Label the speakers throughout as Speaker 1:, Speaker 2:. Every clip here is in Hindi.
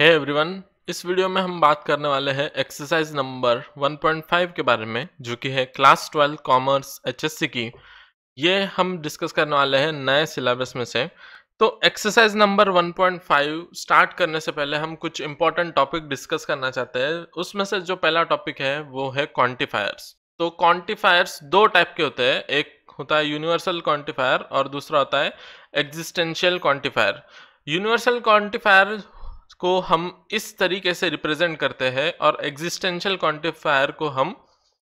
Speaker 1: हे एवरीवन, इस वीडियो में हम बात करने वाले हैं एक्सरसाइज नंबर 1.5 के बारे में, जो कि है क्लास 12 कॉमर्स एचएससी की। ये हम डिस्कस करने वाले हैं नए सिलेबस में से। तो एक्सरसाइज नंबर 1.5 स्टार्ट करने से पहले हम कुछ इंपॉर्टेंट टॉपिक डिस्कस करना चाहते हैं। उसमें से जो पहला टॉपिक है वो है क्वांटिफायर्स। तो क्वांटिफायर्स दो टाइप के होते हैं, एक होता है यूनिवर्सल क्वांटिफायर और दूसरा होता है एग्जिस्टेंशियल क्वांटिफायर। यूनिवर्सल क्वांटिफायर को हम इस तरीके से रिप्रेजेंट करते हैं और एग्जिस्टेंशियल क्वांटिफायर को हम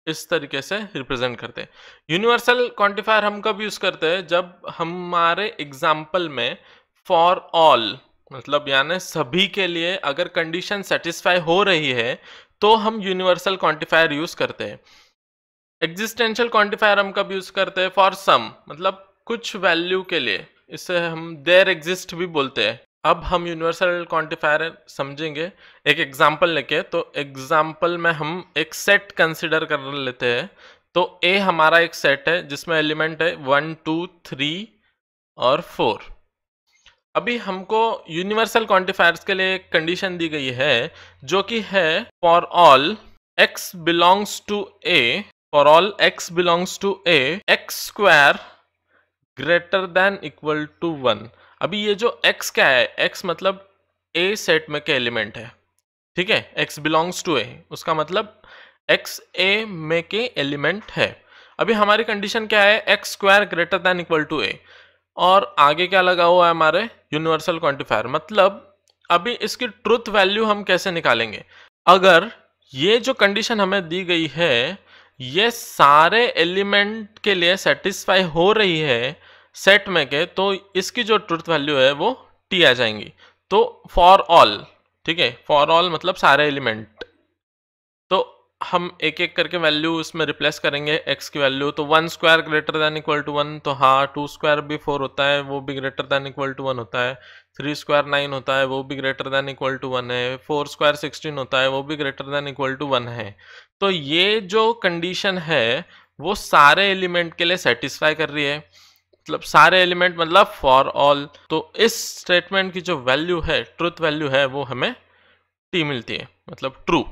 Speaker 1: इस तरीके से रिप्रेजेंट करते हैं। यूनिवर्सल क्वांटिफायर हम कब यूज करते हैं? जब हमारे एग्जाम्पल में फॉर ऑल मतलब यानी सभी के लिए अगर कंडीशन सेटिस्फाई हो रही है तो हम यूनिवर्सल क्वांटिफायर यूज करते हैं। एग्जिस्टेंशियल क्वांटिफायर हम कब यूज करते हैं? फॉर सम मतलब कुछ वैल्यू के लिए, इसे हम देयर एग्जिस्ट भी बोलते हैं। अब हम यूनिवर्सल क्वांटिफायर समझेंगे एक एग्जांपल लेके। तो एग्जांपल में हम एक सेट कंसिडर कर लेते हैं। तो ए हमारा एक सेट है जिसमें एलिमेंट है 1 2 3 और 4। अभी हमको यूनिवर्सल क्वांटिफायर्स के लिए एक कंडीशन दी गई है जो कि है for all x belongs to a, for all x belongs to a, x square greater than equal to 1। अभी ये जो x क्या है? x मतलब a सेट में के एलिमेंट है, ठीक है। x बिलोंग्स टू a, उसका मतलब x a में के एलिमेंट है। अभी हमारी कंडीशन क्या है? x square greater than equal to a, और आगे क्या लगा हुआ है हमारे यूनिवर्सल क्वांटिफायर। मतलब अभी इसकी ट्रुथ वैल्यू हम कैसे निकालेंगे? अगर ये जो कंडीशन हमें दी गई है ये सारे एलिमेंट के लिए सेटिस्फाई हो रही है सेट में के, तो इसकी जो ट्रुथ वैल्यू है वो t आ जाएंगी। तो फॉर ऑल, ठीक है, फॉर ऑल मतलब सारे एलिमेंट। तो हम एक एक करके वैल्यू इसमें रिप्लेस करेंगे x की वैल्यू। तो 1 square greater than equal to 1, तो हाँ 2 स्क्वायर भी 4 होता है, वो भी ग्रेटर देन इक्वल टू 1 होता है। 3 स्क्वायर 9 होता है, वो भी ग्रेटर देन इक्वल टू 1 है। 4 स्क्वायर 16 होता है, वो भी ग्रेटर देन इक्वल टू 1 है। तो ये जो कंडीशन है वो सारे एलिमेंट के लिए सेटिस्फाई कर रही है, मतलब सारे एलिमेंट मतलब फॉर ऑल। तो इस स्टेटमेंट की जो वैल्यू है, ट्रुथ वैल्यू है, वो हमें t मिलती है, मतलब ट्रू।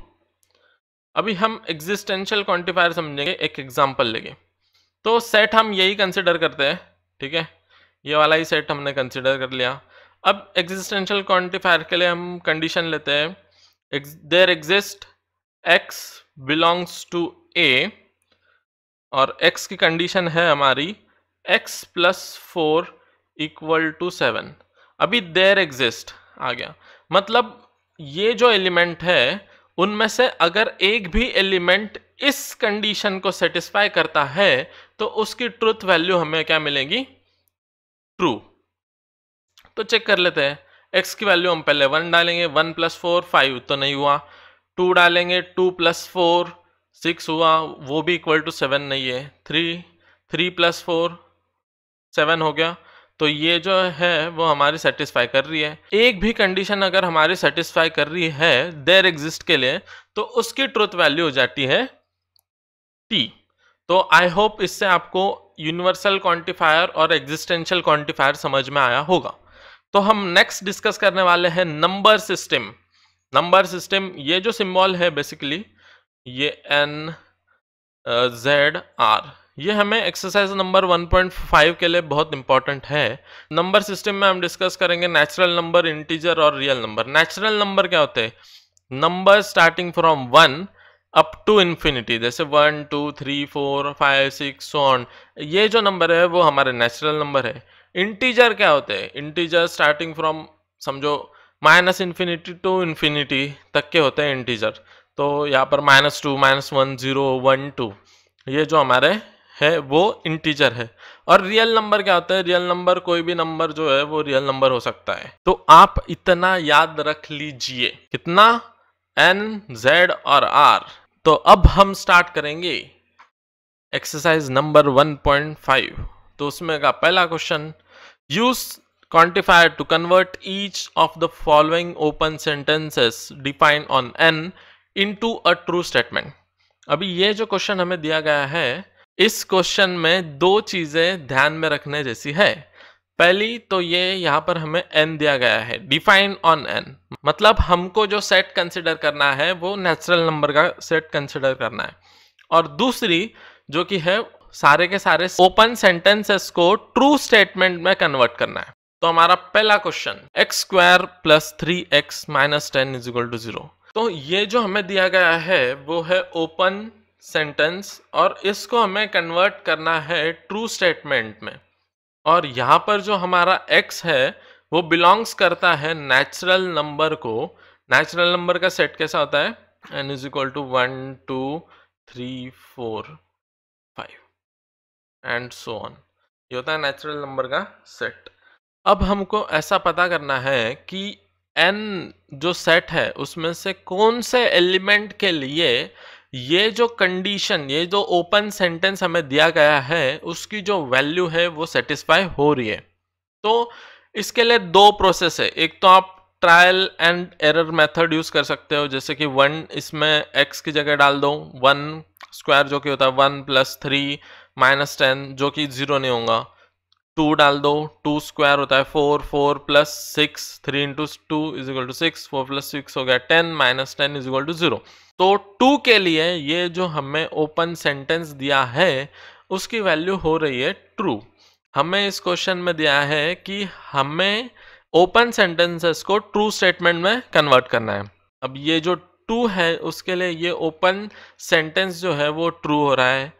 Speaker 1: अभी हम एग्जिस्टेंशियल क्वांटिफायर समझेंगे एक एग्जांपल लेके। तो सेट हम यही कंसिडर करते हैं, ठीक है, ये वाला ही सेट हमने कंसिडर कर लिया। अब एग्जिस्टेंशियल क्वांटिफायर के लिए हम कंडीशन लेते हैं there exist x belongs to a, और x की कंडीशन है हमारी x प्लस 4 इक्वल टू 7। अभी देयर एग्जिस्ट आ गया, मतलब ये जो एलिमेंट है उनमें से अगर एक भी एलिमेंट इस कंडीशन को सेटिस्फाई करता है तो उसकी ट्रुथ वैल्यू हमें क्या मिलेगी? ट्रू। तो चेक कर लेते हैं। x की वैल्यू हम पहले 1 डालेंगे, 1 प्लस 4 5 तो नहीं हुआ। 2 डालेंगे, 2 प्लस 4 6 हुआ, वो भी इक्वल टू 7 नहीं है। 3 प्लस 4 7 हो गया। तो ये जो है वो हमारी सेटिस्फाई कर रही है। एक भी कंडीशन अगर हमारी सेटिस्फाई कर रही है देयर एग्जिस्ट के लिए तो उसकी ट्रुथ वैल्यू हो जाती है t। तो आई होप इससे आपको यूनिवर्सल क्वांटिफायर और एग्जिस्टेंशियल क्वांटिफायर समझ में आया होगा। तो हम नेक्स्ट डिस्कस करने वाले हैं नंबर सिस्टम। नंबर सिस्टम, ये जो सिंबल है बेसिकली ये n z r, ये हमें एक्सरसाइज नंबर 1.5 के लिए बहुत इंपॉर्टेंट है। नंबर सिस्टम में हम डिस्कस करेंगे नेचुरल नंबर, इंटीजर और रियल नंबर। नेचुरल नंबर क्या होते हैं? Number starting from 1 up to infinity, जैसे 1 2 3 4 5 6 सो ऑन। ये जो नंबर है वो हमारे नेचुरल नंबर है। इंटीजर क्या होते हैं? इंटीजर स्टार्टिंग फ्रॉम समझो माइनस इन्फिनिटी टू इन्फिनिटी तक के होते हैं इंटीजर। तो यहाँ पर -2 -1 0 1 2 ये जो हमारे है वो इंटीजर है। और रियल नंबर क्या होता है? रियल नंबर कोई भी नंबर जो है वो रियल नंबर हो सकता है। तो आप इतना याद रख लीजिए, कितना? n z और r। तो अब हम स्टार्ट करेंगे एक्सरसाइज नंबर 1.5। तो उसमें का पहला question, use quantifier to convert each of the following open sentences defined on n into a true statement। अभी ये जो क्वेश्चन हमें दिया गया है, इस क्वेश्चन में दो चीजें ध्यान में रखने जैसी है। पहली तो ये यहाँ पर हमें n दिया गया है, डिफाइन ऑन n, मतलब हमको जो सेट कंसिडर करना है वो नेचुरल नंबर का सेट कंसिडर करना है। और दूसरी जो कि है सारे के सारे ओपन सेंटेंसेस को ट्रू स्टेटमेंट में कन्वर्ट करना है। तो हमारा पहला question X square plus 3x minus 10 is equal to 0। तो ये जो हमें दिया गया है वो है ओपन सेंटेंस और इसको हमें कन्वर्ट करना है ट्रू स्टेटमेंट में। और यहाँ पर जो हमारा x है वो बिलोंग्स करता है नेचुरल नंबर को। नेचुरल नंबर का सेट कैसा होता है, n is equal to 1 2 3 4 5 and so on, ये होता है नेचुरल नंबर का सेट। अब हमको ऐसा पता करना है कि n जो सेट है उसमें से कौन से एलिमेंट के लिए ये जो कंडीशन, ये जो ओपन सेंटेंस हमें दिया गया है उसकी जो वैल्यू है वो सेटिस्फाई हो रही है। तो इसके लिए दो प्रोसेस है, एक तो आप trial and error method use कर सकते हो, जैसे कि 1 इसमें x की जगह डाल दो, 1 स्क्वायर जो कि होता है 1 प्लस 3 माइनस 10 जो कि 0 नहीं होगा, 2 डाल दो, 2 स्क्वायर होता है 4, 4 plus 6, 3 into 2 is equal to 6, 4 plus 6 हो गया 10 माइनस 10 इज इक्वल टू 0। तो 2 के लिए ये जो हमें ओपन सेंटेंस दिया है उसकी वैल्यू हो रही है ट्रू। हमें इस क्वेश्चन में दिया है कि हमें ओपन सेंटेंसेस को ट्रू स्टेटमेंट में कन्वर्ट करना है। अब ये जो 2 है उसके लिए ये ओपन सेंटेंस जो है वो ट्रू हो रहा है।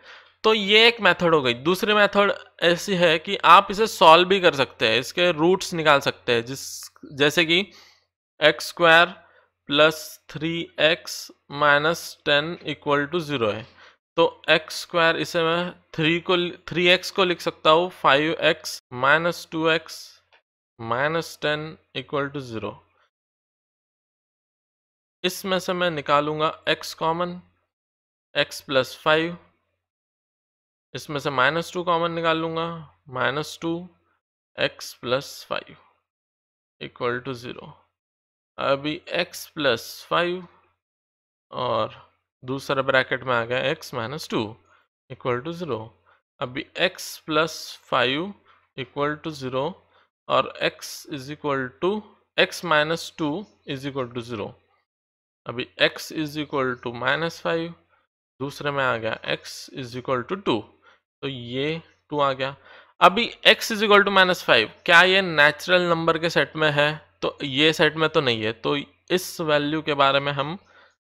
Speaker 1: तो ये एक मेथड हो गई। दूसरी मेथड ऐसी है कि आप इसे सॉल्व भी कर सकते हैं, इसके रूट्स निकाल सकते हैं, जैसे कि X square plus 3x minus 10 equal to 0 है। तो एक्स स्क्वायर इसे मैं 3x को लिख सकता हूँ 5x minus 2x minus 10 equal to 0। इसमें से मैं निकालूंगा x कॉमन, x प्लस 5, इसमें से माइनस 2 कॉमन निकाल लूंगा, minus 2 x plus 5 equal to 0। अभी x प्लस 5 और दूसरा ब्रैकेट में आ गया x माइनस 2 इक्वल टू 0। अभी x प्लस 5 इक्वल टू 0 और x is equal to x minus 2 is equal to 0। अभी x is equal to minus 5, दूसरे में आ गया x इज इक्वल टू 2, तो ये 2 आ गया। अभी x is equal to minus 5, क्या ये नेचुरल नंबर के सेट में है? तो ये सेट में तो नहीं है, तो इस वैल्यू के बारे में हम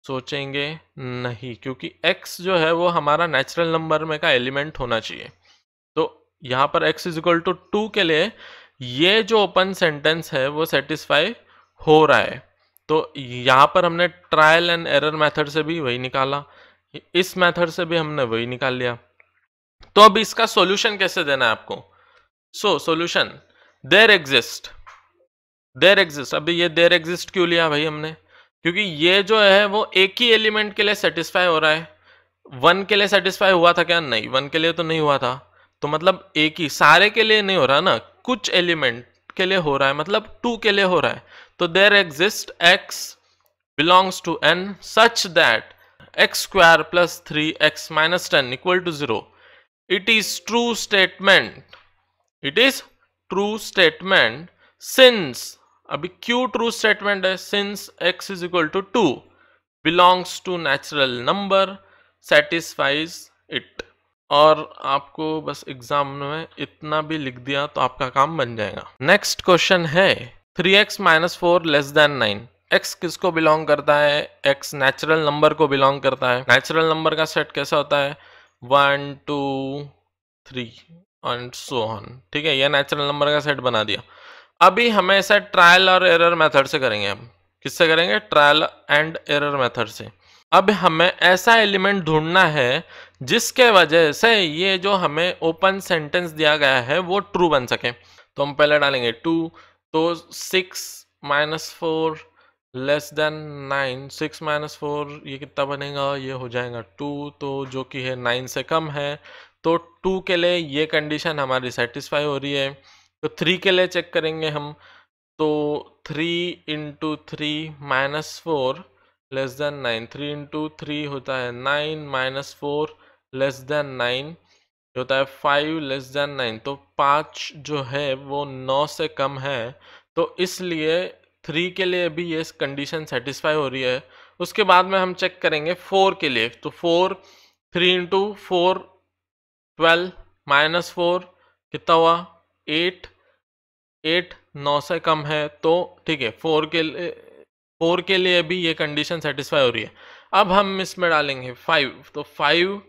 Speaker 1: सोचेंगे नहीं, क्योंकि x जो है वो हमारा नेचुरल नंबर में का एलिमेंट होना चाहिए। तो यहाँ पर x इज इक्वल टू 2 के लिए ये जो ओपन सेंटेंस है वो सेटिस्फाई हो रहा है। तो यहाँ पर हमने ट्रायल एंड एरर मेथड से भी वही निकाला, इस मेथड से भी हमने वही निकाल लिया। तो अब इसका सॉल्यूशन कैसे देना है आपको? सॉल्यूशन देयर एग्जिस्ट, अभी ये देयर एग्जिस्ट क्यों लिया भाई हमने? क्योंकि ये जो है वो एक ही एलिमेंट के लिए सेटिस्फाई हो रहा है। 1 के लिए सेटिस्फाई हुआ था क्या? नहीं, 1 के लिए तो नहीं हुआ था। तो मतलब एक ही, सारे के लिए नहीं हो रहा ना, कुछ एलिमेंट के लिए हो रहा है, मतलब 2 के लिए हो रहा है। तो there exist x belongs to n such that x square plus 3x minus 10 equal to 0. It is true statement. It is true statement since, अभी क्यों ट्रू स्टेटमेंट है? since x is equal to 2 belongs to natural number satisfies it. और आपको बस एग्जाम में इतना भी लिख दिया तो आपका काम बन जाएगा। नेक्स्ट क्वेश्चन है 3x minus 4 less than 9। x किसको बिलोंग करता है? x नेचुरल नंबर को बिलोंग करता है। नेचुरल नंबर का सेट कैसा होता है? 1 2 3 एंड सो ऑन। ठीक है, ये नेचुरल नंबर का सेट बना दिया। अभी हमें ऐसा ट्रायल और एरर मेथड से करेंगे। हम किससे करेंगे? ट्रायल एंड एरर मेथड से। अब हमें ऐसा एलिमेंट ढूंढना है जिसके वजह से ये जो हमें ओपन सेंटेंस दिया गया है वो ट्रू बन सके। तो हम पहले डालेंगे 2, तो 6 माइनस 4 लेस देन 9, 6 माइनस 4 ये कितना बनेगा? ये हो जाएगा 2, तो जो कि है 9 से कम है। तो 2 के लिए ये कंडीशन हमारी सेटिस्फाई हो रही है। तो 3 के लिए चेक करेंगे हम, तो 3 into 3 minus 4 less than 9, 3 into 3 होता है 9 माइनस 4 लेस देन 9, होता है 5 लेस देन 9, तो 5 जो है वो 9 से कम है, तो इसलिए 3 के लिए भी ये कंडीशन सेटिस्फाई हो रही है। उसके बाद में हम चेक करेंगे 4 के लिए, तो 4 3 इंटू 4 12 माइनस 4 कितना हुआ 8, 8 9 से कम है, तो ठीक है 4 के लिए भी ये कंडीशन सेटिस्फाई हो रही है। अब हम इसमें डालेंगे 5, तो 5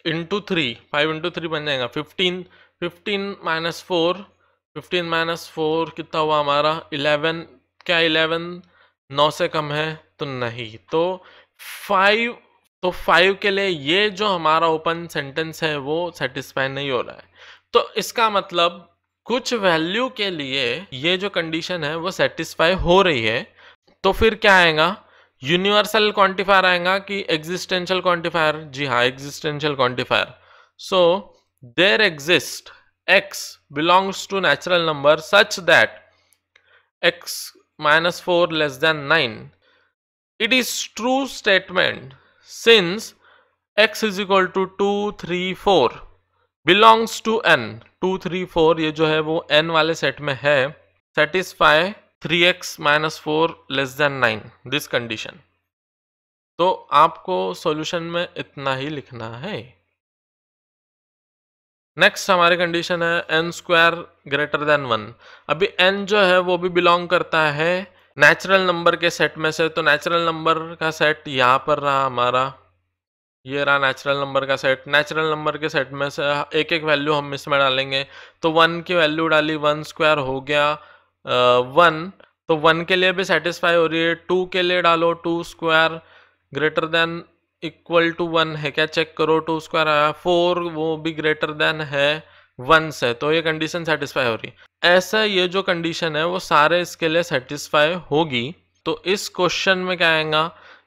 Speaker 1: इंटू 3, 5 इंटू 3 बन जाएगा 15, 15 माइनस 4, 15 माइनस 4 कितना हुआ हमारा 11, क्या 11 9 से कम है, तो नहीं, तो 5, तो 5 के लिए ये जो हमारा ओपन सेंटेंस है वो सेटिस्फाई नहीं हो रहा है। तो इसका मतलब कुछ वैल्यू के लिए ये जो कंडीशन है वो सेटिस्फाई हो रही है, तो फिर क्या आएगा, यूनिवर्सल क्वांटिफायर आएगा कि एग्जिस्टेंशियल क्वांटिफायर? जी हाँ, existential quantifier. So there exist x belongs to natural number such that x minus 4 less than 9. It is true statement since x is equal to 2 3 4 belongs to n, 2 3 4 ये जो है वो n वाले सेट में है, satisfy 3x minus 4 less than 9 this condition। तो आपको सॉल्यूशन में इतना ही लिखना है। नेक्स्ट हमारी कंडीशन है n स्क्वायर ग्रेटर देन 1। अभी n जो है वो भी बिलोंग करता है नेचुरल नंबर के सेट में से, तो नेचुरल नंबर का सेट यहाँ पर रहा हमारा, ये रहा नेचुरल नंबर का सेट। नेचुरल नंबर के सेट में से एक एक वैल्यू हम इसमें डालेंगे, तो 1 की वैल्यू डाली, 1 स्क्वायर हो गया 1, तो 1 के लिए भी सेटिस्फाई हो रही है। 2 के लिए डालो, 2 square greater than equal to 1 है क्या, चेक करो, 2 स्क्वायर आया। 4 वो भी ग्रेटर देन है 1 से, तो ये कंडीशन सेटिस्फाई हो रही है। ऐसा ये जो कंडीशन है वो सारे इसके लिए सेटिस्फाई होगी। तो इस क्वेश्चन में क्या आएगा,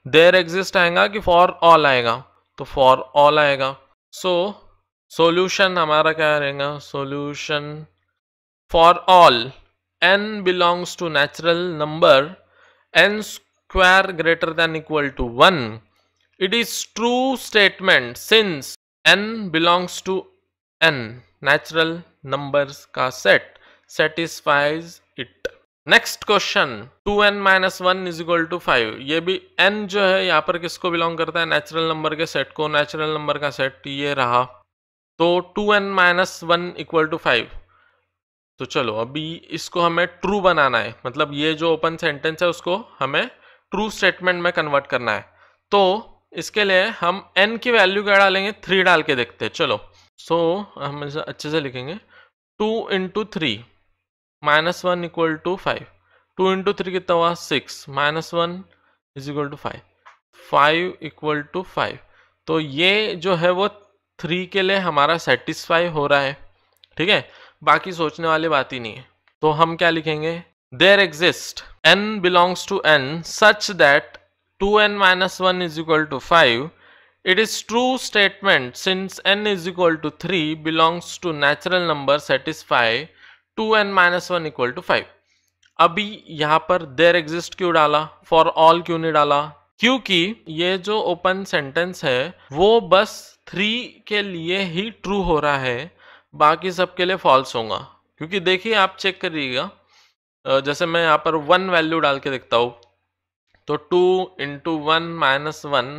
Speaker 1: देयर एग्जिस्ट आएगा कि फॉर ऑल आएगा, तो फॉर ऑल आएगा। सो सॉल्यूशन हमारा क्या रहेगा, solution for all n belongs to natural number n square greater than equal to 1. It is true statement since n belongs to n natural numbers का set satisfies it. Next question 2n minus 1 is equal to 5। ये भी n जो है यहाँ पर किसको बिलोंग करता है, नेचुरल नंबर के सेट को। नेचुरल नंबर का सेट ये रहा, तो 2n माइनस 1 इक्वल टू 5। तो चलो अभी इसको हमें ट्रू बनाना है, मतलब ये जो ओपन सेंटेंस है उसको हमें ट्रू स्टेटमेंट में कन्वर्ट करना है। तो इसके लिए हम n की वैल्यू क्या डालेंगे, 3 डाल के देखते हैं। चलो सो हम अच्छे से लिखेंगे, 2 into 3 minus 1 equal to 5, 2 into 3 कितना हुआ 6, minus 1 is equal to 5, 5 equal to 5। तो ये जो है वो 3 के लिए हमारा सेटिस्फाई हो रहा है, ठीक है, बाकी सोचने वाली बात ही नहीं है। तो हम क्या लिखेंगे, there exist n belongs to n such that 2n minus 1 is equal to 5। It is true statement since n is equal to 3 belongs to natural number satisfy 2n minus 1 equal to 5। अभी यहाँ पर देयर एग्जिस्ट क्यों डाला, फॉर ऑल क्यों नहीं डाला, क्योंकि ये जो ओपन सेंटेंस है वो बस 3 के लिए ही ट्रू हो रहा है, बाकी सब के लिए फॉल्स होगा। क्योंकि देखिए आप चेक करिएगा, जैसे मैं यहाँ पर 1 वैल्यू डाल के देखता हूँ, तो 2 इंटू 1 माइनस 1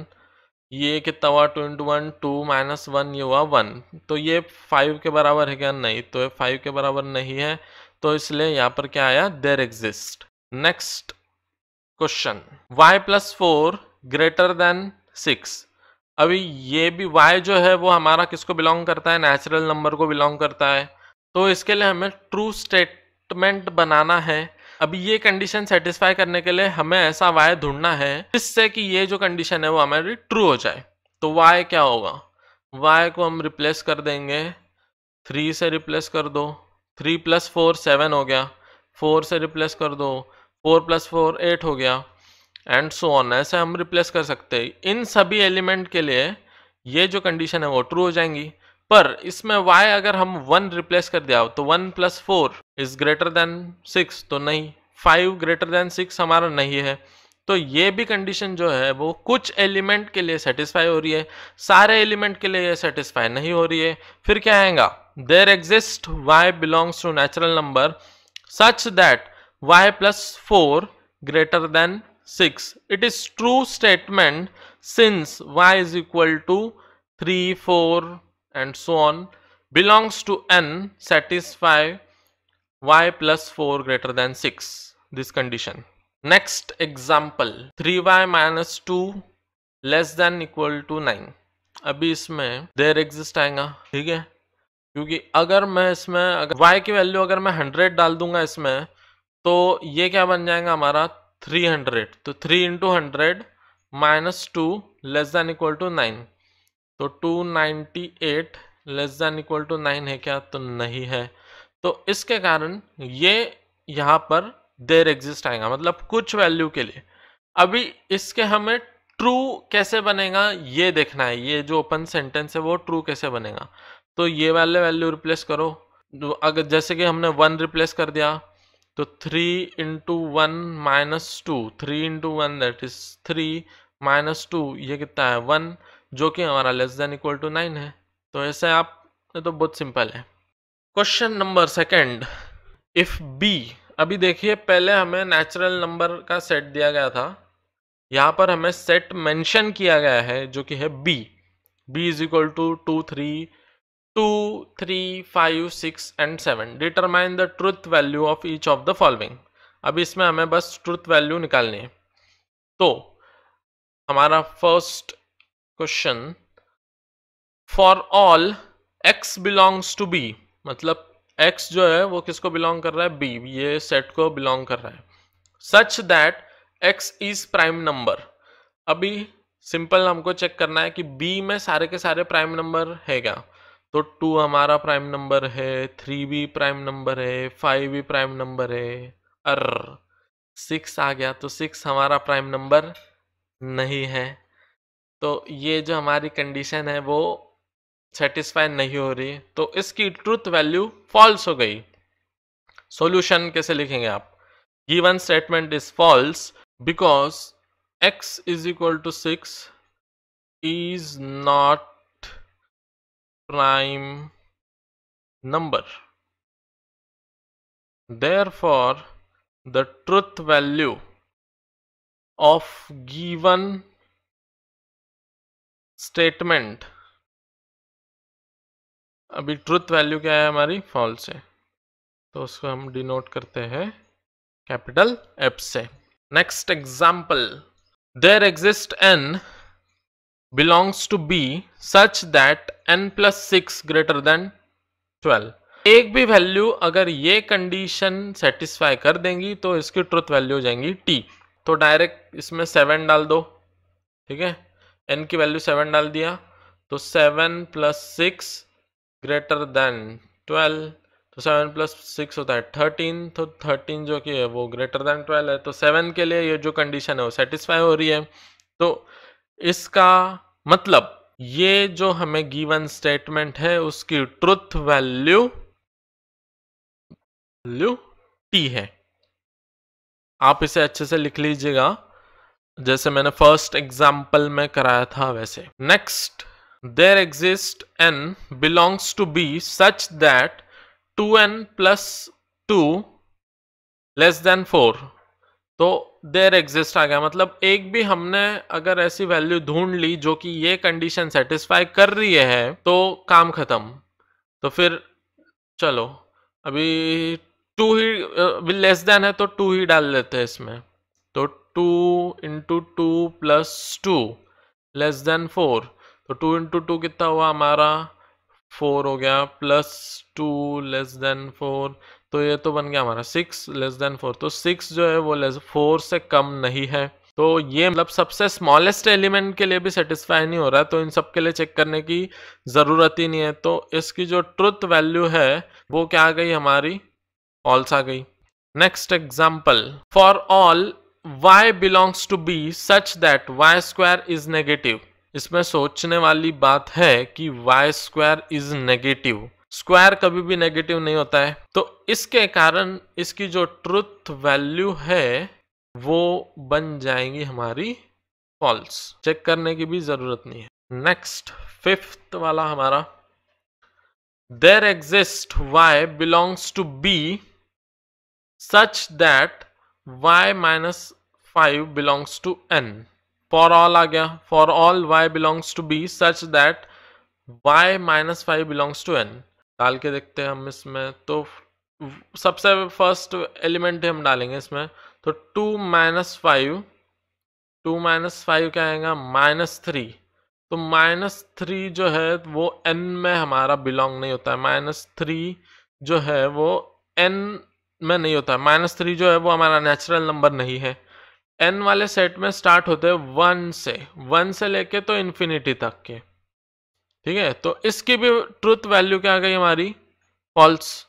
Speaker 1: ये कितना हुआ, 2 इंटू 1 2 माइनस 1 ये हुआ 1, तो ये 5 के बराबर है क्या, नहीं, तो ये 5 के बराबर नहीं है, तो इसलिए यहाँ पर क्या आया, there exist. Next question, y plus 4 greater than 6। अभी ये भी y जो है वो हमारा किसको बिलोंग करता है, नेचुरल नंबर को बिलोंग करता है, तो इसके लिए हमें ट्रू स्टेटमेंट बनाना है। अभी ये कंडीशन सेटिस्फाई करने के लिए हमें ऐसा y ढूंढना है जिससे कि ये जो कंडीशन है वो हमारी ट्रू हो जाए। तो y क्या होगा, y को हम रिप्लेस कर देंगे, 3 से रिप्लेस कर दो, 3 प्लस 4 7 हो गया, 4 से रिप्लेस कर दो, 4 प्लस 4 8 हो गया, एंड सो ऑन। ऐसे हम रिप्लेस कर सकते हैं। इन सभी एलिमेंट के लिए ये जो कंडीशन है वो ट्रू हो जाएंगी, पर इसमें y अगर हम 1 रिप्लेस कर दिया तो 1 प्लस 4 इज ग्रेटर देन 6, तो नहीं, 5 ग्रेटर देन 6 हमारा नहीं है, तो ये भी कंडीशन जो है वो कुछ एलिमेंट के लिए सेटिस्फाई हो रही है, सारे एलिमेंट के लिए सेटिस्फाई नहीं हो रही है। फिर क्या आएगा, there exist y belongs to natural number such that y plus 4 greater than 6. It is true statement since y is equal to 3, 4 and so on belongs to n satisfy y plus 4 greater than 6. This condition. Next example 3y minus 2 less than equal to 9. अभी इसमें there exist आएगा, ठीक है, क्योंकि अगर मैं इसमें अगर y की वैल्यू अगर मैं 100 डाल दूंगा इसमें, तो ये क्या बन जाएगा हमारा 300. तो 3 into 100 minus 2 less than equal to 9. तो 298 लेस देन इक्वल टू 9 है क्या, तो नहीं है। तो इसके कारण ये यहाँ पर देयर एग्जिस्ट आएगा, मतलब कुछ वैल्यू के लिए। अभी इसके हमें ट्रू कैसे बनेगा ये देखना है, ये जो ओपन सेंटेंस है वो ट्रू कैसे बनेगा। तो ये वाले वैल्यू रिप्लेस करो, अगर जैसे कि हमने 1 रिप्लेस कर दिया तो 3 into 1 minus 2, 3 into 1 that is 3 minus 2 ये कितना है 1, जो कि हमारा लेस देन इक्वल टू 9 है। तो ऐसे आप तो बहुत सिंपल है। Question number second, if B, अभी देखिए पहले हमें नेचुरल नंबर का सेट दिया गया था, यहाँ पर हमें सेट मेंशन किया गया है जो कि है B is equal to 2, 3, 5, 6 and 7. Determine the truth value of each of the following. अभी इसमें हमें बस ट्रुथ वैल्यू निकालनी है। तो हमारा first question, for all x belongs to b, मतलब x जो है वो किसको बिलोंग कर रहा है, b, ये सेट को बिलोंग कर रहा है। Such that x is prime number. अभी सिंपल हमको चेक करना है कि b में सारे के सारे प्राइम नंबर है क्या। तो 2 हमारा प्राइम नंबर है, 3 भी प्राइम नंबर है, 5 भी प्राइम नंबर है, 6 आ गया तो 6 हमारा प्राइम नंबर नहीं है। तो ये जो हमारी कंडीशन है वो सेटिस्फाई नहीं हो रही, तो इसकी ट्रुथ वैल्यू फॉल्स हो गई। सॉल्यूशन कैसे लिखेंगे आप, given statement is false because x is equal to 6 is not prime number. Therefore, the truth value of given statement, अभी ट्रुथ वैल्यू क्या है हमारी, फॉल्स है, तो उसको हम डिनोट करते हैं कैपिटल F से। Next example, there exist n belongs to b such that n plus 6 greater than 12. एक भी वैल्यू अगर ये कंडीशन सेटिस्फाई कर देंगी तो इसकी ट्रुथ वैल्यू हो जाएंगी t। तो डायरेक्ट इसमें 7 डाल दो, ठीक है, n की वैल्यू 7 डाल दिया, तो 7 प्लस 6 ग्रेटर देन 12, तो 7 प्लस 6 होता है 13, तो 13 जो कि है वो ग्रेटर देन 12 है। तो 7 के लिए ये जो कंडीशन है वो सेटिस्फाई हो रही है। तो इसका मतलब ये जो हमें गिवन स्टेटमेंट है उसकी ट्रुथ वैल्यू t है। आप इसे अच्छे से लिख लीजिएगा जैसे मैंने फर्स्ट एग्जाम्पल में कराया था वैसे। Next, there exist n belongs to b such that 2n plus 2 less than 4। तो देयर एग्जिस्ट आ गया, मतलब एक भी हमने अगर ऐसी वैल्यू ढूंढ ली जो कि ये कंडीशन सेटिस्फाई कर रही है तो काम खत्म। तो फिर चलो अभी 2 ही लेस देन है तो 2 ही डाल देते हैं इसमें। तो 2 इंटू 2 प्लस 2 लेस देन 4, तो 2 इंटू 2 कितना हुआ हमारा 4 हो गया, प्लस 2 लेस देन 4, तो ये तो बन गया हमारा 6 लेस देन 4। तो 6 जो है वो 4 से कम नहीं है। तो ये मतलब सबसे स्मॉलेस्ट एलिमेंट के लिए भी सेटिस्फाई नहीं हो रहा है, तो इन सब के लिए चेक करने की ज़रूरत ही नहीं है। तो इसकी जो ट्रुथ वैल्यू है वो क्या आ गई हमारी, फॉल्स आ गई। Next example, for all y belongs to b such that y square is negative. इसमें सोचने वाली बात है कि y square is negative, square कभी भी नेगेटिव नहीं होता है। तो इसके कारण इसकी जो ट्रुथ वैल्यू है वो बन जाएंगी हमारी फॉल्स। चेक करने की भी जरूरत नहीं है। नेक्स्ट फिफ्थ वाला हमारा, there exist y belongs to b such that y minus 5 belongs to n। For all आ गया, for all y belongs to b such that y minus 5 belongs to n। डाल के देखते हैं हम इसमें। तो सबसे फर्स्ट एलिमेंट हम डालेंगे इसमें, तो 2 माइनस 5 क्या आएगा, -3। तो -3 जो है वो n में हमारा बिलोंग नहीं होता है। -3 जो है वो n में नहीं होता है। -3 जो है वो हमारा नेचुरल नंबर नहीं है। n वाले सेट में स्टार्ट होते हैं 1 से लेके तो इन्फिनिटी तक के। ठीक है, तो इसकी भी ट्रुथ वैल्यू क्या आ गई हमारी, फॉल्स।